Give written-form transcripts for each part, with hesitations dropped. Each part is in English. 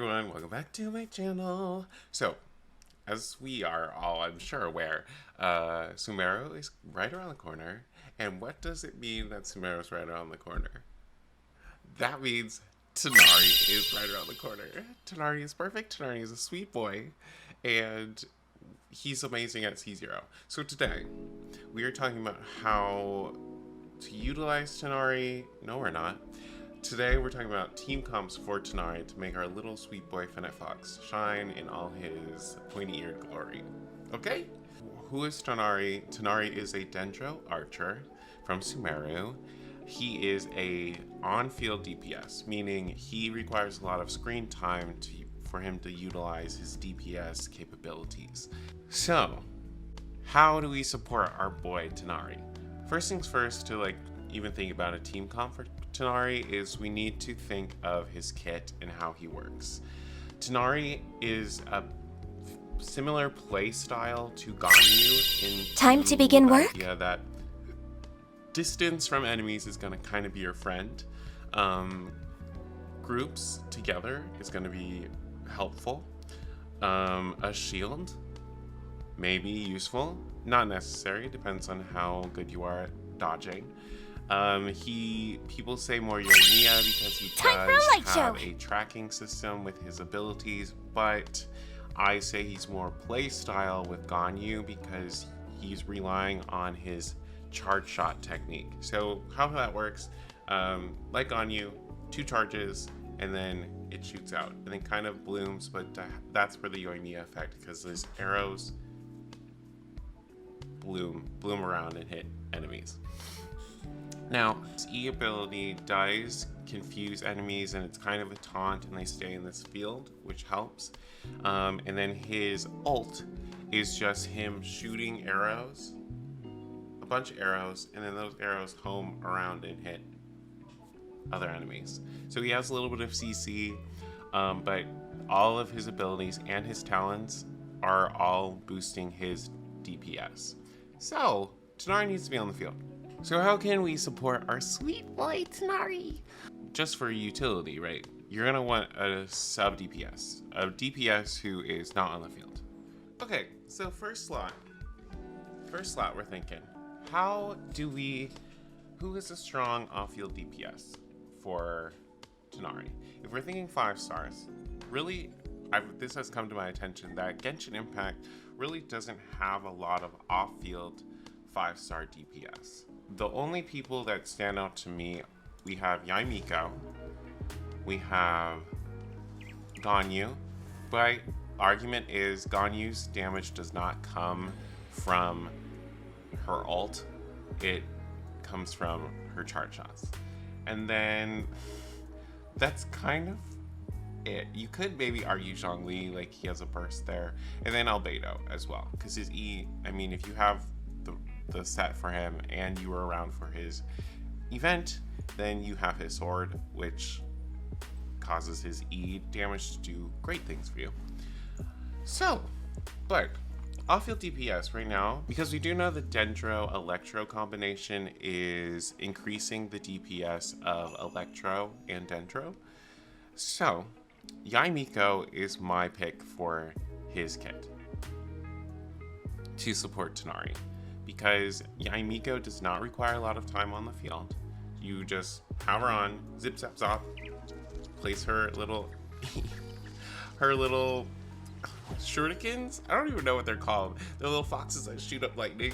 everyone, welcome back to my channel. So, as we are all, I'm sure, aware, Sumeru is right around the corner. And what does it mean that Sumeru is right around the corner? That means Tighnari is right around the corner. Tighnari is perfect. Tighnari is a sweet boy. And he's amazing at C0. So today, we are talking about how to utilize Tighnari. No, we're not. Today we're talking about team comps for Tighnari to make our little sweet boy Fennec Fox shine in all his pointy-eared glory. Okay? Who is Tighnari? Tighnari is a Dendro archer from Sumeru. He is a on-field DPS, meaning he requires a lot of screen time for him to utilize his DPS capabilities. So, how do we support our boy Tighnari? First things first, to even think about a team comp for Tighnari is we need to think of his kit and how he works. Tighnari is a similar play style to Ganyu in Time to begin the work? idea that distance from enemies is going to kind of be your friend. Groups together is going to be helpful. A shield may be useful, not necessary, depends on how good you are at dodging. People say more Yoimiya because he does have a tracking system with his abilities, but I say he's more playstyle with Ganyu because he's relying on his charge shot technique. So how that works, like Ganyu, 2 charges and then it shoots out and then kind of blooms, but that's for the Yoimiya effect because his arrows bloom around and hit enemies. Now, his E ability does confuse enemies and it's kind of a taunt and they stay in this field, which helps. And then his ult is just him shooting arrows, a bunch of arrows, and then those arrows home around and hit other enemies. So he has a little bit of CC, but all of his abilities and his talents are all boosting his DPS. So, Tighnari needs to be on the field. So how can we support our sweet boy Tighnari? Just for utility, right? You're gonna want a sub DPS, a DPS who is not on the field. Okay, so first slot we're thinking, who is a strong off-field DPS for Tighnari? If we're thinking 5 stars, really, this has come to my attention that Genshin Impact really doesn't have a lot of off-field 5-star DPS. The only people that stand out to me, we have Yaimiko, we have Ganyu, but argument is Ganyu's damage does not come from her ult, it comes from her charge shots. And then that's kind of it. You could maybe argue Zhongli, like he has a burst there, and then Albedo as well, because his E, I mean, if you have the set for him and you were around for his event, then you have his sword, which causes his E damage to do great things for you. So, but off-field DPS right now, because we do know the Dendro Electro combination is increasing the DPS of Electro and Dendro. So, Yaimiko is my pick for his kit to support Tighnari, because Yaimiko does not require a lot of time on the field. You just power on, zip zap zop, place her little shurikens? I don't even know what they're called. They're little foxes that shoot up lightning.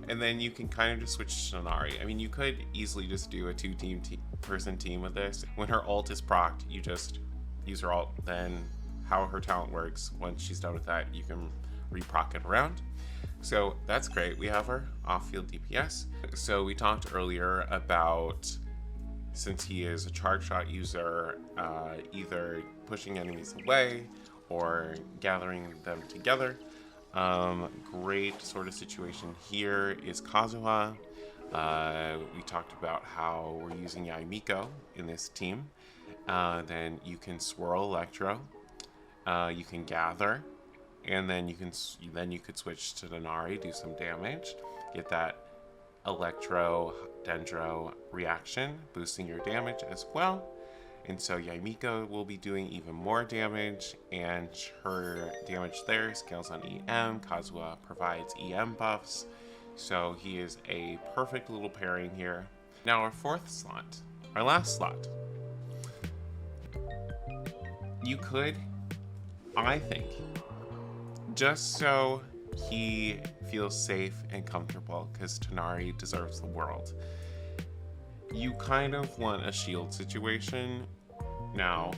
And then you can kind of just switch to Tighnari. I mean, you could easily just do a 2-person team with this. When her ult is procced, you just use her ult. Then how her talent works, once she's done with that, you can re-proc it around. So that's great. We have our off-field DPS. So we talked earlier about, since he is a charge shot user, either pushing enemies away or gathering them together. Great sort of situation here is Kazuha. We talked about how we're using Yaimiko in this team. Then you can swirl Electro. You can gather. And then you could switch to Tighnari, do some damage, get that Electro Dendro reaction, boosting your damage as well. And so Yaimiko will be doing even more damage, and her damage there scales on EM. Kazuha provides EM buffs, so he is a perfect little pairing here. Now our fourth slot, our last slot. You could, I think, just so he feels safe and comfortable, because Tighnari deserves the world, you kind of want a shield situation. Now,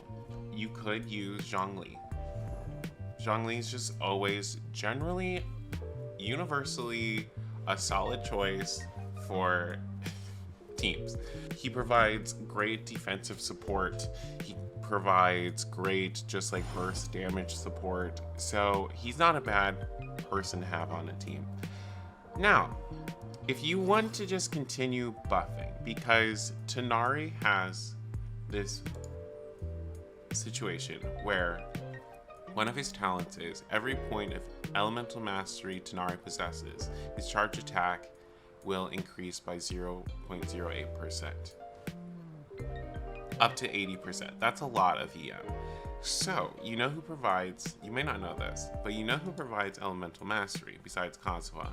you could use Zhongli. Zhongli's just always, generally, universally, a solid choice for teams. He provides great defensive support. He provides great just like burst damage support. So he's not a bad person to have on a team. Now, if you want to just continue buffing, because Tighnari has this situation where one of his talents is every point of elemental mastery Tighnari possesses, his charge attack will increase by 0.08%. Up to 80%. That's a lot of EM. So, you know who provides, you may not know this, but you know who provides elemental mastery besides Kazuha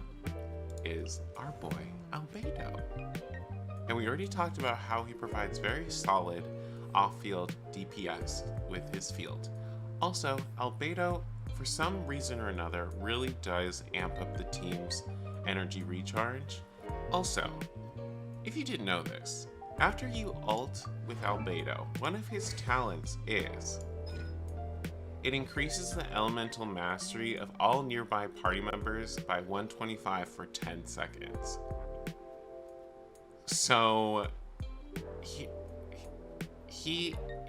is our boy Albedo. And we already talked about how he provides very solid off-field DPS with his field. Also, Albedo, for some reason or another, really does amp up the team's energy recharge. Also, if you didn't know this, after you ult with Albedo, one of his talents is it increases the elemental mastery of all nearby party members by 125 for 10 seconds. So,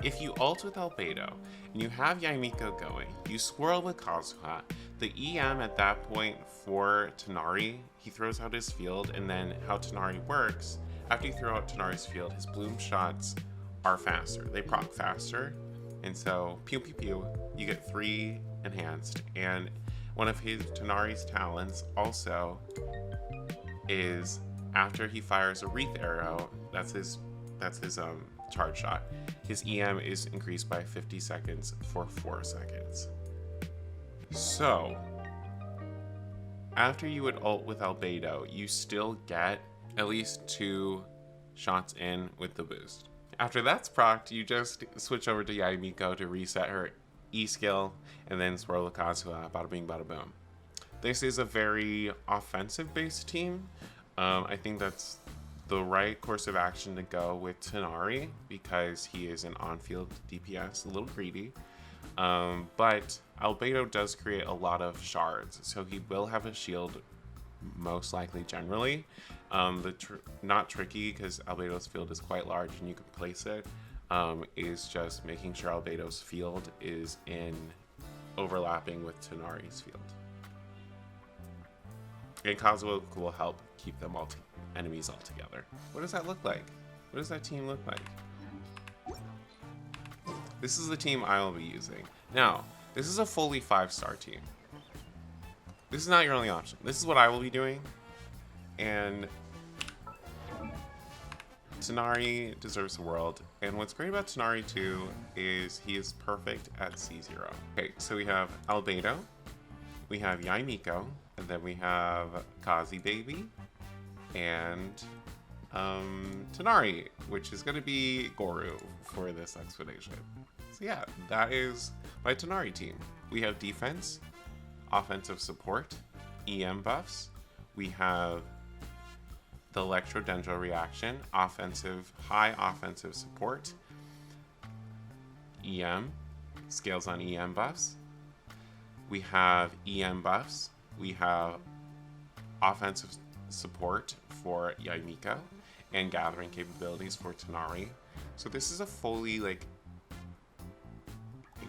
if you ult with Albedo and you have Yaimiko going, you swirl with Kazuha, the EM at that point for Tighnari, he throws out his field, and then how Tighnari works, after you throw out Tighnari's field, his bloom shots are faster. They proc faster, and so pew pew pew, you get 3 enhanced. And one of his Tighnari's talents also is after he fires a wreath arrow, that's his charge shot, his EM is increased by 50 seconds for 4 seconds. So after you would ult with Albedo, you still get at least 2 shots in with the boost. After that's procced, you just switch over to Yaimiko to reset her E skill, and then swirl with Kazuha, bada bing, bada boom. This is a very offensive-based team. I think that's the right course of action to go with Tighnari, because he is an on-field DPS, a little greedy. But Albedo does create a lot of shards, so he will have a shield most likely generally. Not tricky, because Albedo's field is quite large and you can place it, is just making sure Albedo's field is in overlapping with Tighnari's field. And Kazuha will help keep them enemies all together. What does that look like? What does that team look like? This is the team I will be using. Now, this is a fully 5-star team. This is not your only option. This is what I will be doing. And Tighnari deserves the world. And what's great about Tighnari too is he is perfect at C0. Okay, so we have Albedo, we have Yaimiko, and then we have Kazi Baby, and Tighnari, which is going to be Goru for this expedition. So yeah, that is my Tighnari team. We have defense, offensive support, EM buffs. We have the Electro-Dendro reaction, high offensive support, EM, scales on EM buffs. We have EM buffs. We have offensive support for Yaimiko and gathering capabilities for Tighnari. So this is a fully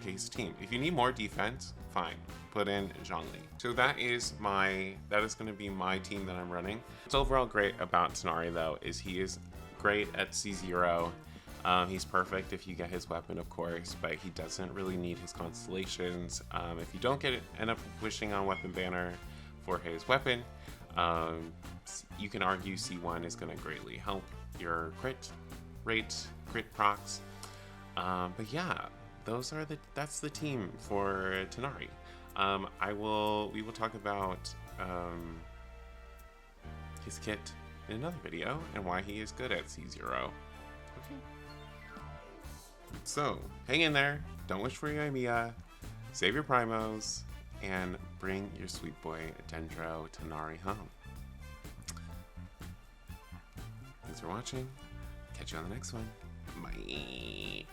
case team. If you need more defense, fine, put in Zhongli. So that is going to be my team that I'm running. What's overall great about Tighnari though is he is great at C0. He's perfect if you get his weapon, of course, but he doesn't really need his constellations. If you don't end up wishing on weapon banner for his weapon, you can argue C1 is going to greatly help your crit rate, crit procs. But yeah, that's the team for Tighnari. We will talk about his kit in another video and why he is good at C0. Okay. So, hang in there, don't wish for your Amiya, save your primos, and bring your sweet boy Dendro Tighnari home. Thanks for watching. Catch you on the next one. Bye.